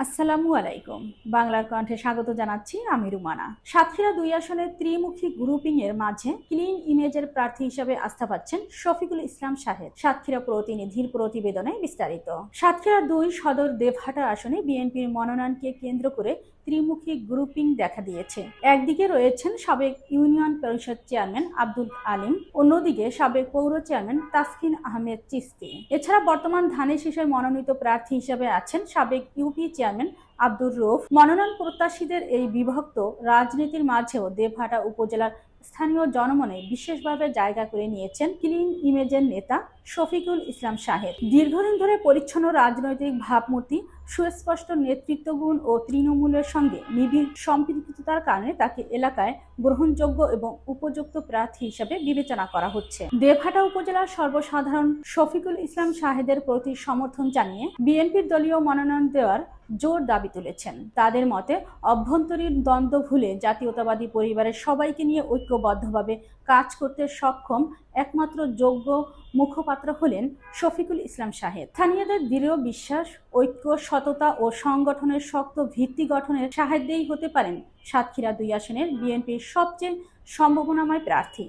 আসসালামু আলাইকুম। বাংলার কণ্ঠে স্বাগত জানাচ্ছি আমি রুমানা। সাতক্ষীরা ২ আসনের ত্রিমুখী গ্রুপিং এর মাঝে ক্লিন ইমেজের প্রার্থী হিসেবে আস্থা পাচ্ছেন শফিকুল ইসলাম শাহেদ। সাতক্ষীরা প্রতিনিধির প্রতিবেদনে বিস্তারিত। সাতক্ষীরা ২ সদর দেবহাটা আসনে বিএনপির মনোনয়নকে কেন্দ্র করে ত্রিমুখী গ্রুপিং দেখা দিয়েছে। একদিকে রয়েছেন সাবেক ইউনিয়ন পরিষদ চেয়ারম্যান আব্দুল আলিম, অন্যদিকে সাবেক পৌর চেয়ারম্যান তাসকিন আহমেদ চিস্তি। এছাড়া বর্তমান ধানের শীষের মনোনীত প্রার্থী হিসেবে আছেন সাবেক ইউপি চেয়ারম্যান আব্দুর রউফ। মনোনয়ন প্রত্যাশীদের এই বিভক্ত রাজনীতির মাঝেও দেবহাটা উপজেলার স্থানীয় জনমনে বিশেষভাবে জায়গা করে নিয়েছেন ক্লিন ইমেজের নেতা শফিকুল ইসলাম শাহেদ। দীর্ঘদিন ধরে পরিচ্ছন্ন রাজনৈতিক ভাবমূর্তি, সুস্পষ্ট নেতৃত্বগুণ ও তৃণমূলের সঙ্গে নিবিড় সম্পৃক্ততার কারণে তাকে এলাকায় গ্রহণযোগ্য এবং উপযুক্ত প্রার্থী হিসেবে বিবেচনা করা হচ্ছে। দেবহাটা উপজেলার সর্বসাধারণ শফিকুল ইসলাম শাহেদের প্রতি সমর্থন জানিয়ে বিএনপির দলীয় মনোনয়ন দেওয়ার জোর দাবি তুলেছেন। তাদের মতে অভ্যন্তরীণ দ্বন্দ্ব ভুলে জাতীয়তাবাদী পরিবারের সবাইকে নিয়ে ঐক্যবদ্ধভাবে কাজ করতে সক্ষম একমাত্র যোগ্য মুখপাত্র হলেন শফিকুল ইসলাম শাহেদ। স্থানীয়দের দৃঢ় বিশ্বাস, ঐক্য, সততা ও সংগঠনের শক্ত ভিত্তি গঠনের সাহায্যেই হতে পারেন সাতক্ষীরা ২ আসনের বিএনপির সবচেয়ে সম্ভাবনাময় প্রার্থী।